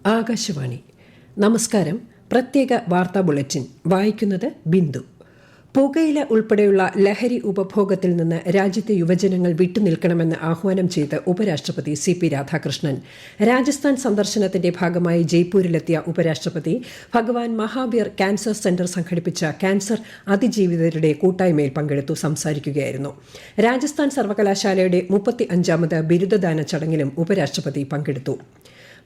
ആകാശവാണി. നമസ്കാരം. പ്രത്യേക വാർത്താ ബുള്ളറ്റിൻ വായിക്കുന്നത് ബിന്ദു. പുകയില ഉൾപ്പെടെയുള്ള ലഹരി ഉപഭോഗത്തിൽ നിന്ന് രാജ്യത്തെ യുവജനങ്ങൾ വിട്ടുനിൽക്കണമെന്ന് ആഹ്വാനം ചെയ്ത് ഉപരാഷ്ട്രപതി CP രാധാകൃഷ്ണൻ. രാജസ്ഥാൻ സന്ദർശനത്തിന്റെ ഭാഗമായി ജയ്പൂരിലെത്തിയ ഉപരാഷ്ട്രപതി ഭഗവാൻ മഹാവീർ ക്യാൻസർ സെന്റർ സംഘടിപ്പിച്ച ക്യാൻസർ അതിജീവിതരുടെ കൂട്ടായ്മയിൽ പങ്കെടുത്തു സംസാരിക്കുകയായിരുന്നു. രാജസ്ഥാൻ സർവകലാശാലയുടെ 35ാമത് ബിരുദദാന ചടങ്ങിലും ഉപരാഷ്ട്രപതി പങ്കെടുത്തു.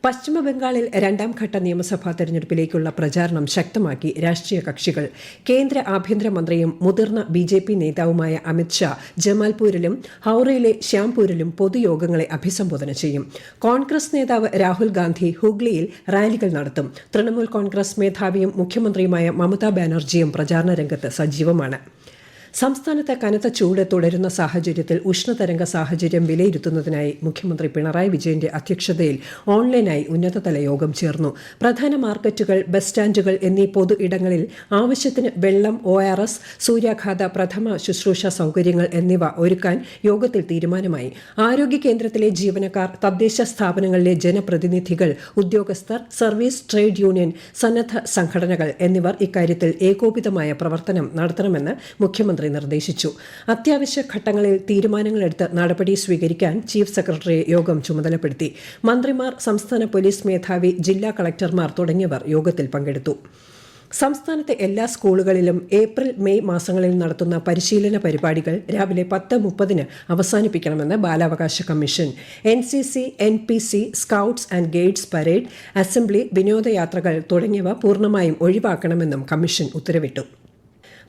പശ്ചിമബംഗാളിൽ രണ്ടാംഘട്ട നിയമസഭാ തെരഞ്ഞെടുപ്പിലേക്കുള്ള പ്രചാരണം ശക്തമാക്കി രാഷ്ട്രീയ കക്ഷികൾ. കേന്ദ്ര ആഭ്യന്തരമന്ത്രിയും മുതിർന്ന BJP നേതാവുമായ അമിത് ഷാ ജമാൽപൂരിലും ഹൌറയിലെ ശ്യാംപൂരിലും പൊതുയോഗങ്ങളെ അഭിസംബോധന ചെയ്യും. കോൺഗ്രസ് നേതാവ് രാഹുൽ ഗാന്ധി ഹുഗ്ലിയിൽ റാലികൾ നടത്തും. തൃണമൂൽ കോൺഗ്രസ് മേധാവിയും മുഖ്യമന്ത്രിയുമായ മമതാ ബാനർജിയും പ്രചാരണ രംഗത്ത് സജീവമാണ്. സംസ്ഥാനത്ത് കനത്ത ചൂട് തുടരുന്ന സാഹചര്യത്തിൽ ഉഷ്ണതരംഗ സാഹചര്യം വിലയിരുത്തുന്നതിനായി മുഖ്യമന്ത്രി പിണറായി വിജയന്റെ അധ്യക്ഷതയിൽ ഓൺലൈനായി ഉന്നതതല യോഗം ചേർന്നു. പ്രധാന മാർക്കറ്റുകൾ, ബസ് സ്റ്റാൻഡുകൾ എന്നീ പൊതു ഇടങ്ങളിൽ ആവശ്യത്തിന് വെള്ളം, ORS, സൂര്യാഘാത പ്രഥമ ശുശ്രൂഷ സൌകര്യങ്ങൾ എന്നിവ ഒരുക്കാൻ യോഗത്തിൽ തീരുമാനമായി. ആരോഗ്യ കേന്ദ്രത്തിലെ ജീവനക്കാർ, തദ്ദേശ സ്ഥാപനങ്ങളിലെ ജനപ്രതിനിധികൾ, ഉദ്യോഗസ്ഥർ, സർവീസ്, ട്രേഡ് യൂണിയൻ, സന്നദ്ധ സംഘടനകൾ എന്നിവർ ഇക്കാര്യത്തിൽ ഏകോപിതമായ പ്രവർത്തനം നടത്തണമെന്ന് മുഖ്യമന്ത്രി നിർദ്ദേശിച്ചു. അത്യാവശ്യ ഘട്ടങ്ങളിൽ തീരുമാനങ്ങളെടുത്ത് നടപടി സ്വീകരിക്കാൻ ചീഫ് സെക്രട്ടറിയെ യോഗം ചുമതലപ്പെടുത്തി. മന്ത്രിമാർ, സംസ്ഥാന പോലീസ് മേധാവി, ജില്ലാ കളക്ടർമാർ തുടങ്ങിയവർ യോഗത്തിൽ പങ്കെടുത്തു. സംസ്ഥാനത്തെ എല്ലാ സ്കൂളുകളിലും ഏപ്രിൽ, മെയ് മാസങ്ങളിൽ നടത്തുന്ന പരിശീലന പരിപാടികൾ രാവിലെ 10:30 അവസാനിപ്പിക്കണമെന്ന് ബാലാവകാശ commission. NCC, NPC, scouts and guides parade, assembly, വിനോദയാത്രകൾ തുടങ്ങിയവ പൂർണ്ണമായും ഒഴിവാക്കണമെന്നും കമ്മീഷൻ ഉത്തരവിട്ടു.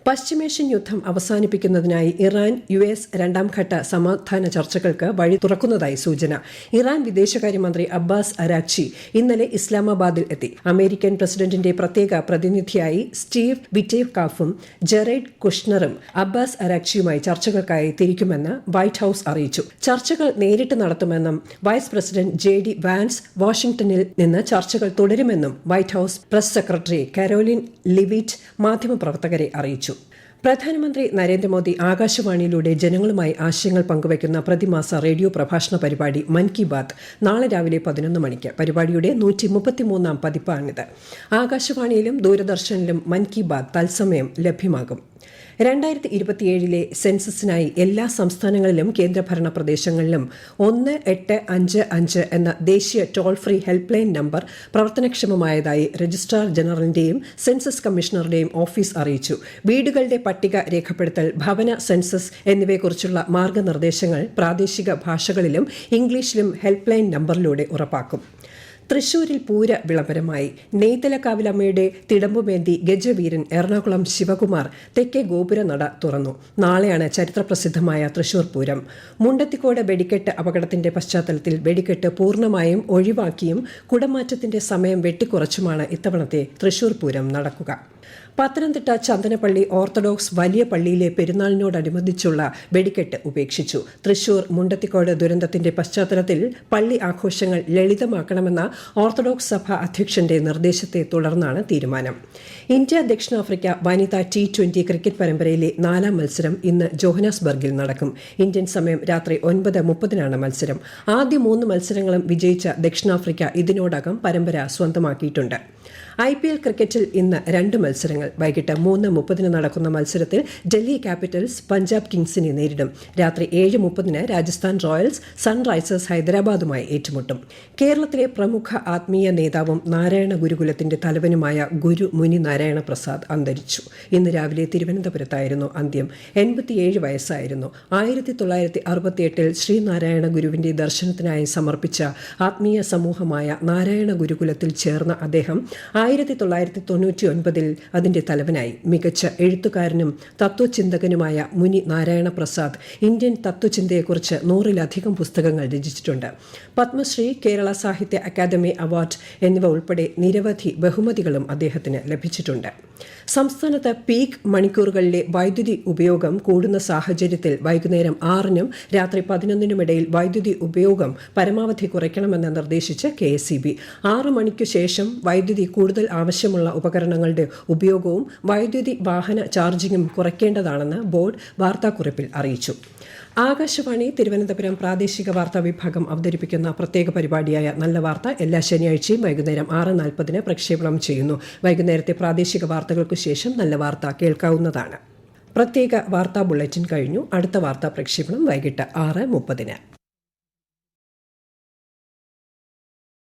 പശ്ചിമേഷ്യൻ യുദ്ധം അവസാനിപ്പിക്കുന്നതിനായി ഇറാൻ US രണ്ടാംഘട്ട സമാധാന ചർച്ചകൾക്ക് വഴി തുറക്കുന്നതായി സൂചന. ഇറാൻ വിദേശകാര്യമന്ത്രി അബ്ബാസ് അരാക്ചി ഇന്നലെ ഇസ്ലാമാബാദിൽ എത്തി. അമേരിക്കൻ പ്രസിഡന്റിന്റെ പ്രത്യേക പ്രതിനിധിയായി സ്റ്റീവ് വിറ്റേവ്കാഫും ജെറേഡ് കുഷ്നറും അബ്ബാസ് അരാക്ചിയുമായി ചർച്ചകൾക്കായി തിരിക്കുമെന്ന് വൈറ്റ് ഹൌസ് അറിയിച്ചു. ചർച്ചകൾ നേരിട്ട് നടത്തുമെന്നും വൈസ് പ്രസിഡന്റ് JD വാൻസ് വാഷിംഗ്ടണിൽ നിന്ന് ചർച്ചകൾ തുടരുമെന്നും White House press secretary Karoline Leavitt മാധ്യമപ്രവർത്തകരെ അറിയിച്ചു. പ്രധാനമന്ത്രി നരേന്ദ്രമോദി ആകാശവാണിയിലൂടെ ജനങ്ങളുമായി ആശയങ്ങൾ പങ്കുവയ്ക്കുന്ന പ്രതിമാസ റേഡിയോ പ്രഭാഷണ പരിപാടി മൻ കി ബാത്ത് നാളെ രാവിലെ 11 മണിക്ക്. പരിപാടിയുടെ 133ാം പതിപ്പാണിത്. ആകാശവാണിയിലും ദൂരദർശനിലും മൻ കി ബാത്ത് തത്സമയം ലഭ്യമാകും. 2027 സെൻസസിനായി എല്ലാ സംസ്ഥാനങ്ങളിലും കേന്ദ്രഭരണ പ്രദേശങ്ങളിലും 1855 എന്ന ദേശീയ toll free help line number പ്രവർത്തനക്ഷമമായതായി രജിസ്ട്രാർ ജനറലിന്റെയും സെൻസസ് കമ്മീഷണറുടെയും ഓഫീസ് അറിയിച്ചു. വീടുകളുടെ പട്ടിക രേഖപ്പെടുത്തൽ, ഭവന സെൻസസ് എന്നിവയെക്കുറിച്ചുള്ള മാർഗനിർദ്ദേശങ്ങൾ പ്രാദേശിക ഭാഷകളിലും ഇംഗ്ലീഷിലും ഹെൽപ്പ് ലൈൻ നമ്പറിലൂടെ ഉറപ്പാക്കും. തൃശൂരിൽ പൂര വിളംബരമായി. നെയ്തലക്കാവിലമ്മയുടെ തിടമ്പുമേന്തി ഗജവീരൻ എറണാകുളം ശിവകുമാർ തെക്കേ ഗോപുര നട തുറന്നു. നാളെയാണ് ചരിത്രപ്രസിദ്ധമായ തൃശൂർ പൂരം. മുണ്ടത്തിക്കോട് വെടിക്കെട്ട് അപകടത്തിന്റെ പശ്ചാത്തലത്തിൽ വെടിക്കെട്ട് പൂർണ്ണമായും ഒഴിവാക്കിയും കുടമാറ്റത്തിന്റെ സമയം വെട്ടിക്കുറച്ചുമാണ് ഇത്തവണത്തെ തൃശൂർ പൂരം നടക്കുക. പത്തനംതിട്ട ചന്ദനപ്പള്ളി ഓർത്തഡോക്സ് വലിയ പള്ളിയിലെ പെരുന്നാളിനോടനുബന്ധിച്ചുള്ള വെടിക്കെട്ട് ഉപേക്ഷിച്ചു. തൃശൂർ മുണ്ടത്തിക്കോട് ദുരന്തത്തിന്റെ പശ്ചാത്തലത്തിൽ പള്ളി ആഘോഷങ്ങൾ ലളിതമാക്കണമെന്ന ഓർത്തഡോക്സ് സഭ അധ്യക്ഷന്റെ നിർദ്ദേശത്തെ തുടർന്നാണ് തീരുമാനം. ഇന്ത്യ ദക്ഷിണാഫ്രിക്ക വനിതാ T20 ക്രിക്കറ്റ് പരമ്പരയിലെ 4ാം മത്സരം ഇന്ന് ജോഹന്നാസ്ബർഗിൽ നടക്കും. ഇന്ത്യൻ സമയം രാത്രി 9:30 മത്സരം. ആദ്യ 3 മത്സരങ്ങളും വിജയിച്ച ദക്ഷിണാഫ്രിക്ക ഇതിനോടകം പരമ്പര സ്വന്തമാക്കിയിട്ടുണ്ട്. IPL ക്രിക്കറ്റിൽ ഇന്ന് 2 മത്സരങ്ങൾ. വൈകിട്ട് 3:30 നടക്കുന്ന മത്സരത്തിൽ ഡൽഹി ക്യാപിറ്റൽസ് പഞ്ചാബ് കിങ്സിനെ നേരിടും. രാത്രി 7:30 രാജസ്ഥാൻ റോയൽസ് സൺറൈസേഴ്സ് ഹൈദരാബാദുമായി ഏറ്റുമുട്ടും. കേരളത്തിലെ പ്രമുഖ ആത്മീയ നേതാവും നാരായണ ഗുരുകുലത്തിന്റെ തലവനുമായ ഗുരു മുനി നാരായണ പ്രസാദ് അന്തരിച്ചു. ഇന്ന് രാവിലെ തിരുവനന്തപുരത്തായിരുന്നു അന്ത്യം. 87 വയസ്സായിരുന്നു. 1968 ശ്രീനാരായണ ഗുരുവിന്റെ ദർശനത്തിനായി സമർപ്പിച്ച ആത്മീയ സമൂഹമായ നാരായണ ഗുരുകുലത്തിൽ ചേർന്ന അദ്ദേഹം 1999 അതിന്റെ തലവനായി. മികച്ച എഴുത്തുകാരനും തത്വചിന്തകനുമായ മുനി നാരായണ പ്രസാദ് ഇന്ത്യൻ തത്വചിന്തയെക്കുറിച്ച് 100-ലധികം പുസ്തകങ്ങൾ രചിച്ചിട്ടുണ്ട്. പത്മശ്രീ, കേരള സാഹിത്യ അക്കാദമി അവാർഡ് എന്നിവ ഉൾപ്പെടെ നിരവധി ബഹുമതികളും അദ്ദേഹത്തിന് ലഭിച്ചിട്ടുണ്ട്. സംസ്ഥാനത്ത് പീക്ക് മണിക്കൂറുകളിലെ വൈദ്യുതി ഉപയോഗം കൂടുന്ന സാഹചര്യത്തിൽ വൈകുന്നേരം 6-നും രാത്രി 11-നുമിടയിൽ വൈദ്യുതി ഉപയോഗം പരമാവധി കുറയ്ക്കണമെന്ന് നിർദ്ദേശിച്ച് KSEB. 6 മണിക്കു ശേഷം വൈദ്യുതി കൂടുതൽ ആവശ്യമുള്ള ഉപകരണങ്ങളുടെ ഉപയോഗവും വൈദ്യുതി വാഹന ചാർജിംഗും കുറയ്ക്കേണ്ടതാണെന്ന് ബോർഡ് വാർത്താക്കുറിപ്പിൽ അറിയിച്ചു. ആകാശവാണി തിരുവനന്തപുരം പ്രാദേശിക വാർത്താ വിഭാഗം അവതരിപ്പിക്കുന്ന പ്രത്യേക പരിപാടിയായ നല്ല വാർത്ത എല്ലാ ശനിയാഴ്ചയും വൈകുന്നേരം 6:40 പ്രക്ഷേപണം ചെയ്യുന്നു. വൈകുന്നേരത്തെ പ്രാദേശിക വാർത്തകൾക്കു ശേഷം നല്ല വാർത്ത കേൾക്കാവുന്നതാണ്. പ്രത്യേക വാർത്താ ബുള്ളറ്റിൻ കഴിഞ്ഞു. അടുത്ത വാർത്താ പ്രക്ഷേപണം വൈകിട്ട് 6:30.